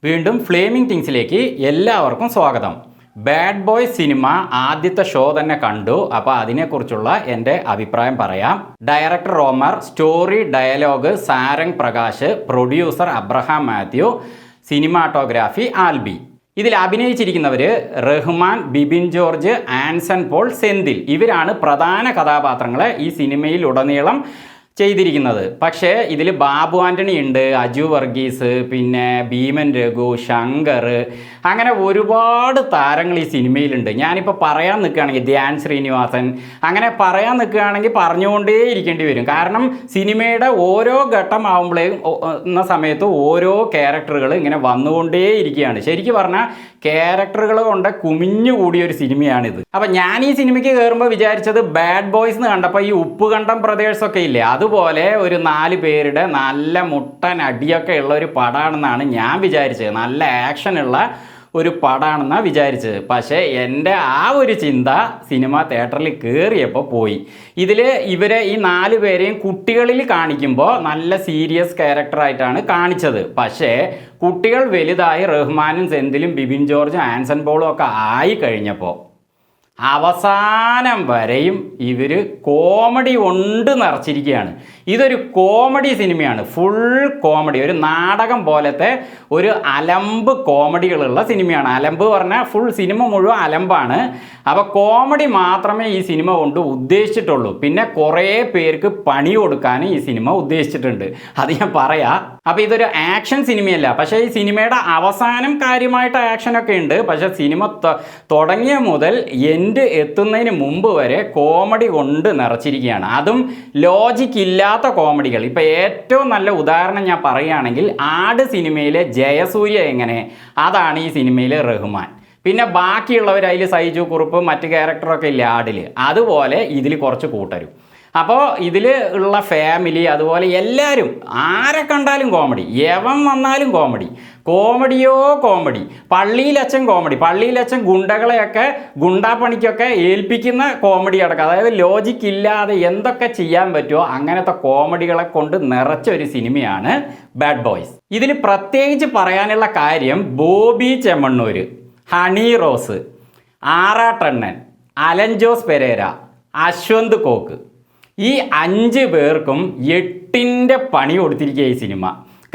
വീണ്ടും ഫ്ലേമിംഗ് തിങ്സിലേക്ക് എല്ലാവർക്കും സ്വാഗതം. ബാഡ് ബോയ് സിനിമ ആദ്യത്തെ ഷോ തന്നെ കണ്ടു. അപ്പോൾ അതിനെക്കുറിച്ചുള്ള എൻ്റെ അഭിപ്രായം പറയാം. Director Romer, story dialogue Sarang Prakash, producer Abraham Mathew, cinematography Alby. ഇതിൽ അഭിനയിച്ചിരിക്കുന്നവർ റഹ്മാൻ, ബിബിൻ ജോർജ്, ആൻസൺ പോൾ, സെന്തിൽ. ഇവരാണ് പ്രധാന കഥാപാത്രങ്ങളെ ഈ സിനിമയിലുടനീളം ചെയ്തിരിക്കുന്നത്. പക്ഷേ ഇതിൽ ബാബു ആൻ്റണി ഉണ്ട്, അജു വർഗീസ്, പിന്നെ ഭീമൻ രഘു, ശങ്കർ, അങ്ങനെ ഒരുപാട് താരങ്ങൾ ഈ സിനിമയിലുണ്ട്. ഞാനിപ്പോൾ പറയാൻ നിൽക്കുകയാണെങ്കിൽ ധ്യാൻ ശ്രീനിവാസൻ, അങ്ങനെ പറയാൻ നിൽക്കുകയാണെങ്കിൽ പറഞ്ഞുകൊണ്ടേ ഇരിക്കേണ്ടി വരും. കാരണം സിനിമയുടെ ഓരോ ഘട്ടം ആകുമ്പോഴേക്കും സമയത്ത് ഓരോ ക്യാരക്ടറുകൾ ഇങ്ങനെ വന്നുകൊണ്ടേ ഇരിക്കുകയാണ്. ശരിക്കും പറഞ്ഞാൽ ക്യാരക്ടറുകൾ കൊണ്ട് കുമിഞ്ഞുകൂടിയൊരു സിനിമയാണിത്. അപ്പം ഞാൻ ഈ സിനിമയ്ക്ക് കയറുമ്പോൾ വിചാരിച്ചത് ബാഡ് ബോയ്സ് എന്ന് കണ്ടപ്പോൾ ഈ ഉപ്പുകണ്ടം ബ്രദേഴ്സൊക്കെ ഇല്ലേ, അതുപോലെ ഒരു 4 പേരുടെ നല്ല മുട്ടൻ അടിയൊക്കെ ഉള്ള ഒരു പടമാണെന്നാണ് ഞാൻ വിചാരിച്ചത്. നല്ല ആക്ഷനുള്ള ഒരു പടമാണെന്നാണ് വിചാരിച്ചത്. പക്ഷേ എൻ്റെ ആ ഒരു ചിന്ത സിനിമ തിയേറ്ററിൽ കയറിയപ്പോൾ പോയി. ഇതിൽ ഇവരെ ഈ 4 പേരെയും കുട്ടികളിൽ കാണിക്കുമ്പോൾ നല്ല സീരിയസ് ക്യാരക്ടറായിട്ടാണ് കാണിച്ചത്. പക്ഷേ കുട്ടികൾ വലുതായി റഹ്മാനും സെന്തിലും ബിബിൻ ജോർജും ആൻസൺ പോളും ഒക്കെ ആയി കഴിഞ്ഞപ്പോൾ അവസാനം വരെയും ഇവർ കോമഡി കൊണ്ട് നിറച്ചിരിക്കുകയാണ്. ഇതൊരു കോമഡി സിനിമയാണ്, ഫുൾ കോമഡി, ഒരു നാടകം പോലത്തെ ഒരു അലമ്പ് കോമഡികളുള്ള സിനിമയാണ്. അലമ്പ് പറഞ്ഞാൽ ഫുൾ സിനിമ മുഴുവൻ അലമ്പാണ്. അപ്പോൾ കോമഡി മാത്രമേ ഈ സിനിമ കൊണ്ട് ഉദ്ദേശിച്ചിട്ടുള്ളൂ. പിന്നെ കുറേ പേർക്ക് പണി കൊടുക്കാൻ ഈ സിനിമ ഉദ്ദേശിച്ചിട്ടുണ്ട്, അത് ഞാൻ പറയാം. അപ്പോൾ ഇതൊരു ആക്ഷൻ സിനിമയല്ല. പക്ഷേ ഈ സിനിമയുടെ അവസാനം കാര്യമായിട്ട് ആക്ഷനൊക്കെ ഉണ്ട്. പക്ഷേ സിനിമ തുടങ്ങിയ മുതൽ എൻഡ് എത്തുന്നതിന് മുമ്പ് വരെ കോമഡി കൊണ്ട് നിറച്ചിരിക്കുകയാണ്. അതും ലോജിക്ക് ഇല്ലാത്ത കോമഡികൾ. ഇപ്പം ഏറ്റവും നല്ല ഉദാഹരണം ഞാൻ പറയുകയാണെങ്കിൽ ആട് സിനിമയിലെ ജയസൂര്യ എങ്ങനെ, അതാണ് ഈ സിനിമയിലെ റഹ്മാൻ. പിന്നെ ബാക്കിയുള്ളവർ അതിൽ സൈജു കുറുപ്പ്, മറ്റ് ക്യാരക്ടറൊക്കെ ഇല്ലേ ആടിൽ, അതുപോലെ ഇതിൽ കുറച്ച് കൂട്ടരും. അപ്പോൾ ഇതിൽ ഉള്ള ഫാമിലി, അതുപോലെ എല്ലാവരും ആരെ കണ്ടാലും കോമഡി, എവൻ വന്നാലും കോമഡി, കോമഡിയോ കോമഡി. പള്ളിയിലച്ഛൻ കോമഡി, പള്ളിയിലച്ഛൻ ഗുണ്ടകളെയൊക്കെ ഗുണ്ടാപ്പണിക്കൊക്കെ ഏൽപ്പിക്കുന്ന കോമഡി അടക്കം. അതായത് ലോജിക്ക് ഇല്ലാതെ എന്തൊക്കെ ചെയ്യാൻ പറ്റുമോ അങ്ങനത്തെ കോമഡികളെ കൊണ്ട് നിറച്ച ഒരു സിനിമയാണ് ബാഡ് ബോയ്സ്. ഇതിൽ പ്രത്യേകിച്ച് പറയാനുള്ള കാര്യം ബോബി ചെമ്മണ്ണൂർ, ഹണി റോസ്, ആറാട്ടണ്ണൻ, അലൻ ജോസ് പെരേര, അശ്വന്ത് കോക്ക്, ഈ 5 പേർക്കും 8ൻ്റെ പണി കൊടുത്തിരിക്കുക ഈ സിനിമ.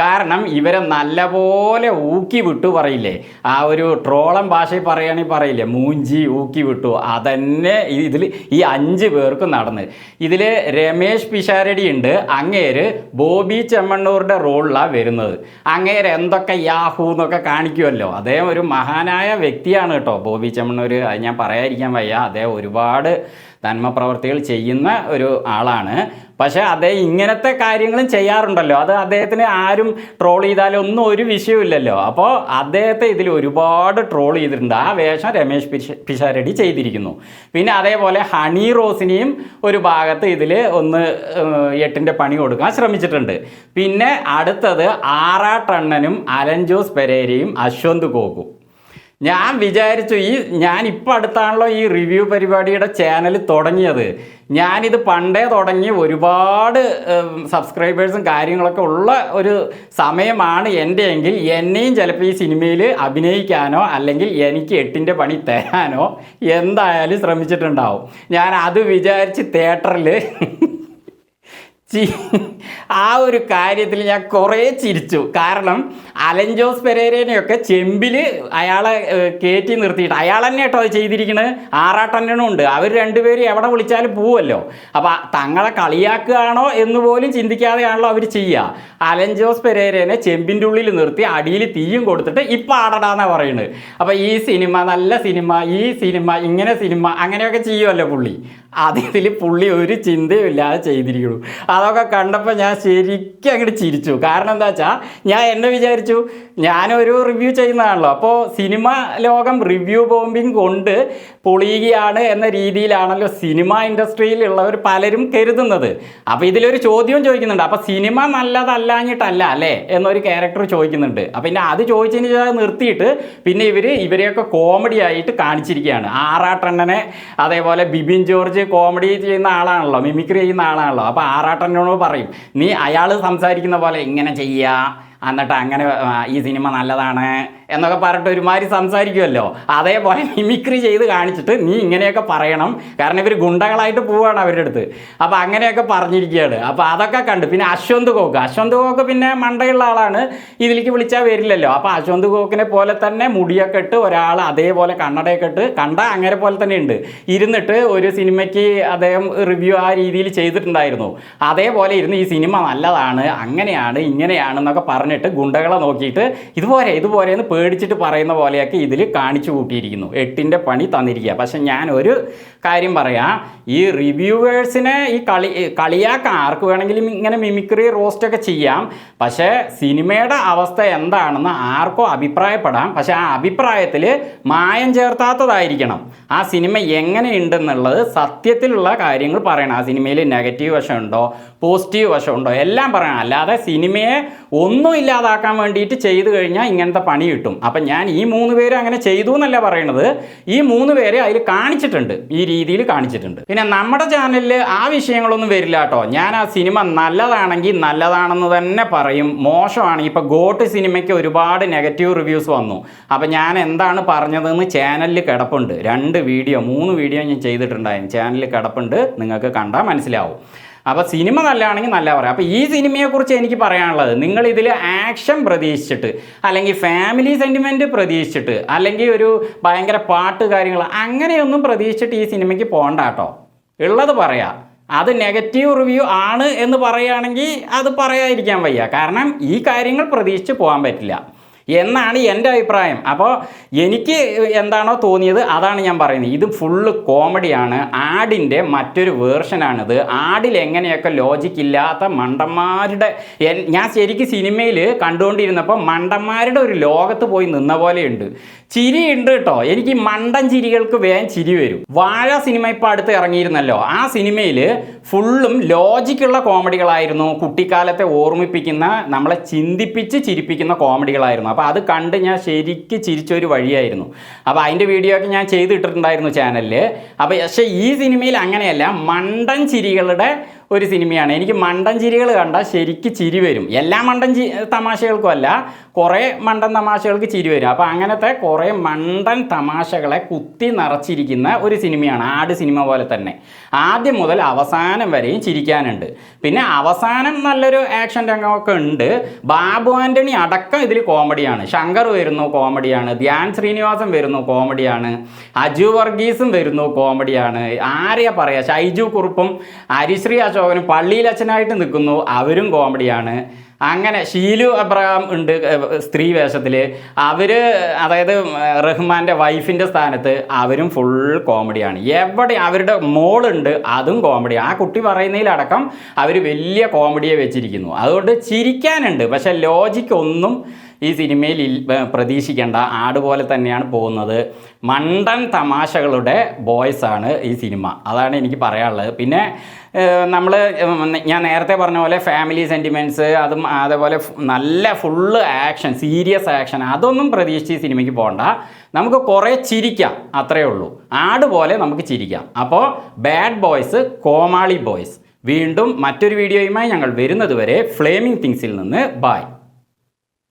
കാരണം ഇവരെ നല്ലപോലെ ഊക്കി വിട്ടു പറയില്ലേ, ആ ഒരു ട്രോളൻ ഭാഷയിൽ പറയുകയാണെങ്കിൽ പറയില്ലേ, മൂഞ്ചി ഊക്കി വിട്ടു. അതന്നെ ഇതിൽ ഈ 5 പേർക്കും നടന്ന്. ഇതിൽ രമേശ് പിഷാരടി ഉണ്ട്, അങ്ങേര് ബോബി ചെമ്മണ്ണൂറിൻ്റെ റോളിലാണ് വരുന്നത്. അങ്ങേര് എന്തൊക്കെ യാഹൂ എന്നൊക്കെ കാണിക്കുമല്ലോ. അദ്ദേഹം ഒരു മഹാനായ വ്യക്തിയാണ് കേട്ടോ ബോബി ചെമ്മണ്ണൂർ, അത് ഞാൻ പറയാതിരിക്കാൻ വയ്യ. അദ്ദേഹം ഒരുപാട് നന്മ പ്രവർത്തികൾ ചെയ്യുന്ന ഒരു ആളാണ്. പക്ഷേ അദ്ദേഹം ഇങ്ങനത്തെ കാര്യങ്ങളും ചെയ്യാറുണ്ടല്ലോ, അത് അദ്ദേഹത്തിന് ആരും ട്രോൾ ചെയ്താലും ഒന്നും ഒരു വിഷയമില്ലല്ലോ. അപ്പോൾ അദ്ദേഹത്തെ ഇതിൽ ഒരുപാട് ട്രോൾ ചെയ്തിട്ടുണ്ട്. ആ വേഷം രമേശ് പിഷാരടി ചെയ്തിരിക്കുന്നു. പിന്നെ അതേപോലെ ഹണി റോസിനെയും ഒരു ഭാഗത്ത് ഇതിൽ 8ൻ്റെ പണി കൊടുക്കാൻ ശ്രമിച്ചിട്ടുണ്ട്. പിന്നെ അടുത്തത് ആറാട്ടണ്ണനും അലൻ ജോസ് പെരേരയും അശ്വന്ത് കോക്കും. ഞാൻ വിചാരിച്ചു ഞാനിപ്പോൾ അടുത്താണല്ലോ ഈ റിവ്യൂ പരിപാടിയുടെ ചാനൽ തുടങ്ങിയത്. ഞാനിത് പണ്ടേ തുടങ്ങി ഒരുപാട് സബ്സ്ക്രൈബേഴ്സും കാര്യങ്ങളൊക്കെ ഉള്ള ഒരു സമയമാണ് എൻ്റെ എങ്കിൽ എന്നെയും ചിലപ്പോൾ ഈ സിനിമയിൽ അഭിനയിക്കാനോ അല്ലെങ്കിൽ എനിക്ക് 8ൻ്റെ പണി തരാനോ എന്തായാലും ശ്രമിച്ചിട്ടുണ്ടാവും. ഞാൻ അത് വിചാരിച്ച് തിയേറ്ററിൽ ആ ഒരു കാര്യത്തിൽ ഞാൻ കുറേ ചിരിച്ചു. കാരണം അലൻ ജോസ് പെരേരനെയൊക്കെ ചെമ്പിൽ അയാളെ കയറ്റി നിർത്തിയിട്ട് അയാൾ തന്നെ കേട്ടോ അത് ചെയ്തിരിക്കുന്നത്. ആറാട്ടണ്ണനും ഉണ്ട്, അവർ 2 പേരും എവിടെ വിളിച്ചാലും പോവുമല്ലോ. അപ്പോൾ തങ്ങളെ കളിയാക്കുകയാണോ എന്ന് പോലും ചിന്തിക്കാതെയാണല്ലോ അവർ ചെയ്യുക. അലൻ ജോസ് പെരേരനെ ചെമ്പിൻ്റെ ഉള്ളിൽ നിർത്തി അടിയിൽ തീയും കൊടുത്തിട്ട് ഇപ്പം ആടടാന്നാണ് പറയുന്നത്. അപ്പോൾ ഈ സിനിമ നല്ല സിനിമ, ഈ സിനിമ ഇങ്ങനെ സിനിമ അങ്ങനെയൊക്കെ ചെയ്യുമല്ലോ പുള്ളി. അതിൽ പുള്ളി ഒരു ചിന്തയും ഇല്ലാതെ ചെയ്തിരിക്കുന്നു. അതൊക്കെ കണ്ടപ്പോൾ ഞാൻ ശരിക്കും അങ്ങോട്ട് ചിരിച്ചു. കാരണം എന്താ വെച്ചാൽ ഞാൻ എന്നെ വിചാരിച്ചു, ഞാനൊരു റിവ്യൂ ചെയ്യുന്നതാണല്ലോ, അപ്പോൾ സിനിമ ലോകം റിവ്യൂ ബോംബിങ് കൊണ്ട് പൊളിയുകയാണ് എന്ന രീതിയിലാണല്ലോ സിനിമ ഇൻഡസ്ട്രിയിലുള്ളവർ പലരും കരുതുന്നത്. അപ്പോൾ ഇതിലൊരു ചോദ്യവും ചോദിക്കുന്നുണ്ട്, അപ്പോൾ സിനിമ നല്ലതല്ലാഞ്ഞിട്ടല്ല അല്ലേ എന്നൊരു ക്യാരക്ടർ ചോദിക്കുന്നുണ്ട്. അപ്പോൾ പിന്നെ അത് ചോദിച്ചതിന് നിർത്തിയിട്ട് പിന്നെ ഇവരെയൊക്കെ കോമഡി ആയിട്ട് കാണിച്ചിരിക്കുകയാണ്. ആറാട്ടണ്ണനെ അതേപോലെ ബിബിൻ ജോർജ് കോമഡി ചെയ്യുന്ന ആളാണല്ലോ, മിമിക്രി ചെയ്യുന്ന ആളാണല്ലോ. അപ്പോൾ ആറാട്ടണ്ണനോട് പറയും, നീ അയാൾ സംസാരിക്കുന്ന പോലെ ഇങ്ങനെ ചെയ്യുക, എന്നിട്ട് അങ്ങനെ ഈ സിനിമ നല്ലതാണ് എന്നൊക്കെ പറഞ്ഞിട്ട് ഒരുമാതിരി സംസാരിക്കുമല്ലോ, അതേപോലെ മിമിക്രി ചെയ്ത് കാണിച്ചിട്ട് നീ ഇങ്ങനെയൊക്കെ പറയണം, കാരണം ഇവർ ഗുണ്ടകളായിട്ട് പോവുകയാണ് അവരുടെ അടുത്ത്. അപ്പോൾ അങ്ങനെയൊക്കെ പറഞ്ഞിരിക്കുകയാണ്. അപ്പോൾ അതൊക്കെ കണ്ട് പിന്നെ അശ്വന്ത് ഗോക്ക് പിന്നെ മണ്ടയുള്ള ആളാണ്, ഇതിലേക്ക് വിളിച്ചാൽ വരില്ലല്ലോ. അപ്പോൾ അശ്വന്ത് ഗോക്കിനെ പോലെ തന്നെ മുടിയൊക്കെ ഇട്ട് ഒരാൾ അതേപോലെ കണ്ണടയൊക്കെ ഇട്ട് അങ്ങനെ പോലെ തന്നെ ഉണ്ട് ഇരുന്നിട്ട് ഒരു സിനിമയ്ക്ക് അദ്ദേഹം റിവ്യൂ ആ രീതിയിൽ ചെയ്തിട്ടുണ്ടായിരുന്നു. അതേപോലെ ഇരുന്ന് ഈ സിനിമ നല്ലതാണ്, അങ്ങനെയാണ് ഇങ്ങനെയാണെന്നൊക്കെ പറഞ്ഞിട്ട് ഗുണ്ടകളെ നോക്കിയിട്ട് ഇതുപോലെ എന്ന് പേടിച്ചിട്ട് പറയുന്ന പോലെയൊക്കെ ഇതിൽ കാണിച്ചു കൂട്ടിയിരിക്കുന്നു. 8ന്റെ പണി തന്നിരിക്കുക. പക്ഷെ ഞാൻ ഒരു കാര്യം പറയാം, ഈ റിവ്യൂവേഴ്സിനെ ഈ കളിയാക്കാൻ ആർക്ക് വേണമെങ്കിലും ഇങ്ങനെ മിമിക്രി റോസ്റ്റൊക്കെ ചെയ്യാം. പക്ഷേ സിനിമയുടെ അവസ്ഥ എന്താണെന്ന് ആർക്കോ അഭിപ്രായപ്പെടാം. പക്ഷെ ആ അഭിപ്രായത്തിൽ മായം ചേർത്താത്തതായിരിക്കണം. ആ സിനിമ എങ്ങനെയുണ്ടെന്നുള്ളത് സത്യത്തിലുള്ള കാര്യങ്ങൾ പറയണം. ആ സിനിമയിൽ നെഗറ്റീവ് വശമുണ്ടോ പോസിറ്റീവ് വശമുണ്ടോ എല്ലാം പറയണം. അല്ലാതെ സിനിമയെ ഒന്നും ഇല്ലാതാക്കാൻ വേണ്ടിയിട്ട് ചെയ്തു കഴിഞ്ഞാൽ ഇങ്ങനത്തെ പണി കിട്ടും. അപ്പം ഞാൻ ഈ 3 പേര് അങ്ങനെ ചെയ്തു എന്നല്ല പറയണത്, ഈ 3 പേരെ അതിൽ കാണിച്ചിട്ടുണ്ട്, ഈ രീതിയിൽ കാണിച്ചിട്ടുണ്ട്. പിന്നെ നമ്മുടെ ചാനലിൽ ആ വിഷയങ്ങളൊന്നും വരില്ല കേട്ടോ. ഞാൻ ആ സിനിമ നല്ലതാണെങ്കിൽ നല്ലതാണെന്ന് തന്നെ പറയും, മോശമാണെങ്കിൽ ഇപ്പോൾ ഗോട്ട് സിനിമയ്ക്ക് ഒരുപാട് നെഗറ്റീവ് റിവ്യൂസ് വന്നു. അപ്പം ഞാൻ എന്താണ് പറഞ്ഞതെന്ന് ചാനലിൽ കിടപ്പുണ്ട്. 2 വീഡിയോ 3 വീഡിയോ ഞാൻ ചെയ്തിട്ടുണ്ടായിരുന്നു, ചാനലിൽ കിടപ്പുണ്ട്, നിങ്ങൾക്ക് കണ്ടാൽ മനസ്സിലാവും. അപ്പോൾ സിനിമ നല്ലതാണെങ്കിൽ നല്ല പറയാം. അപ്പോൾ ഈ സിനിമയെക്കുറിച്ച് എനിക്ക് പറയാനുള്ളത്, നിങ്ങളിതിൽ ആക്ഷൻ പ്രതീക്ഷിച്ചിട്ട് അല്ലെങ്കിൽ ഫാമിലി സെൻറ്റിമെൻറ്റ് പ്രതീക്ഷിച്ചിട്ട് അല്ലെങ്കിൽ ഒരു ഭയങ്കര പാട്ട് കാര്യങ്ങൾ അങ്ങനെയൊന്നും പ്രതീക്ഷിച്ചിട്ട് ഈ സിനിമയ്ക്ക് പോകണ്ട കേട്ടോ. ഉള്ളത് പറയാം. അത് നെഗറ്റീവ് റിവ്യൂ ആണ് എന്ന് പറയുകയാണെങ്കിൽ അത് പറയാതിരിക്കാൻ വയ്യ, കാരണം ഈ കാര്യങ്ങൾ പ്രതീക്ഷിച്ച് പോകാൻ പറ്റില്ല എന്നാണ് എൻ്റെ അഭിപ്രായം. അപ്പോൾ എനിക്ക് എന്താണോ തോന്നിയത് അതാണ് ഞാൻ പറയുന്നത്. ഇത് ഫുള്ള് കോമഡിയാണ്, ആടിൻ്റെ മറ്റൊരു വേർഷനാണിത്. ആടിൽ എങ്ങനെയൊക്കെ ലോജിക്കില്ലാത്ത മണ്ടന്മാരുടെ, ഞാൻ ശരിക്കും സിനിമയിൽ കണ്ടുകൊണ്ടിരുന്നപ്പോൾ മണ്ടന്മാരുടെ ഒരു ലോകത്ത് പോയി നിന്ന പോലെയുണ്ട്. ചിരിയുണ്ട് കേട്ടോ, എനിക്ക് മണ്ടൻ ചിരികൾക്ക് വേഗം ചിരി വരും. വാഴ സിനിമ ഇപ്പോൾ അടുത്ത് ഇറങ്ങിയിരുന്നല്ലോ, ആ സിനിമയിൽ ഫുള്ളും ലോജിക്കുള്ള കോമഡികളായിരുന്നു, കുട്ടിക്കാലത്തെ ഓർമ്മിപ്പിക്കുന്ന നമ്മളെ ചിന്തിപ്പിച്ച് ചിരിപ്പിക്കുന്ന കോമഡികളായിരുന്നു. അപ്പോൾ അത് കണ്ട് ഞാൻ ശരിക്ക് ചിരിച്ചൊരു വഴിയായിരുന്നു. അപ്പോൾ അതിൻ്റെ വീഡിയോ ഒക്കെ ഞാൻ ചെയ്തിട്ടിട്ടുണ്ടായിരുന്നു ചാനലിൽ. അപ്പോൾ പക്ഷേ ഈ സിനിമയിൽ അങ്ങനെയല്ല, മണ്ടൻ ചിരികളുടെ ഒരു സിനിമയാണ്. എനിക്ക് മണ്ടൻ ചിരികൾ കണ്ടാൽ ശരിക്ക് ചിരി വരും. എല്ലാ മണ്ടൻ തമാശകൾക്കും അല്ല, കുറേ മണ്ടൻ തമാശകൾക്ക് ചിരി വരും. അപ്പോൾ അങ്ങനത്തെ കുറേ മണ്ടൻ തമാശകളെ കുത്തി നിറച്ചിരിക്കുന്ന ഒരു സിനിമയാണ് ആട് സിനിമ പോലെ തന്നെ. ആദ്യം മുതൽ അവസാനം വരെയും ചിരിക്കാനുണ്ട്. പിന്നെ അവസാനം നല്ലൊരു ആക്ഷൻ രംഗമൊക്കെ ഉണ്ട്. ബാബു ആൻ്റണി അടക്കം ഇതിൽ കോമഡിയാണ്. ശങ്കർ വരുന്നു കോമഡിയാണ്, ധ്യാൻ ശ്രീനിവാസൻ വരുന്നു കോമഡിയാണ്, അജു വർഗീസും വരുന്നു കോമഡിയാണ്. ആരെയാ പറയുക, ഷൈജു കുറുപ്പും ഹരിശ്രീ അശോകനും പള്ളിയിൽ അച്ഛനായിട്ട് നിൽക്കുന്നു, അവരും കോമഡിയാണ്. അങ്ങനെ ഷീലു അബ്രഹാം ഉണ്ട് സ്ത്രീ വേഷത്തിൽ, അവർ അതായത് റഹ്മാൻ്റെ വൈഫിൻ്റെ സ്ഥാനത്ത്, അവരും ഫുൾ കോമഡിയാണ്. എവിടെ അവരുടെ മോളുണ്ട് അതും കോമഡിയാണ്. ആ കുട്ടി പറയുന്നതിലടക്കം അവർ വലിയ കോമഡിയെ വെച്ചിരിക്കുന്നു. അതുകൊണ്ട് ചിരിക്കാനുണ്ട്, പക്ഷേ ലോജിക്ക് ഒന്നും ഈ സിനിമയിൽ പ്രതീക്ഷിക്കേണ്ട. ആട് പോലെ തന്നെയാണ് പോകുന്നത്. മണ്ടൻ തമാശകളുടെ ബോയ്സാണ് ഈ സിനിമ, അതാണ് എനിക്ക് പറയാനുള്ളത്. പിന്നെ ഞാൻ നേരത്തെ പറഞ്ഞ പോലെ ഫാമിലി സെൻറ്റിമെൻറ്റ്സ്, അതും അതേപോലെ നല്ല ഫുള്ള് ആക്ഷൻ, സീരിയസ് ആക്ഷൻ, അതൊന്നും പ്രതീക്ഷിച്ച് ഈ സിനിമയ്ക്ക് പോകണ്ട. നമുക്ക് കുറേ ചിരിക്കാം, അത്രയേ ഉള്ളൂ. ആട് പോലെ നമുക്ക് ചിരിക്കാം. അപ്പോൾ ബാഡ് ബോയ്സ്, കോമാളി ബോയ്സ്. വീണ്ടും മറ്റൊരു വീഡിയോയുമായി ഞങ്ങൾ വരുന്നത് വരെ ഫ്ലേമിംഗ് തിങ്സിൽ നിന്ന് ബൈ.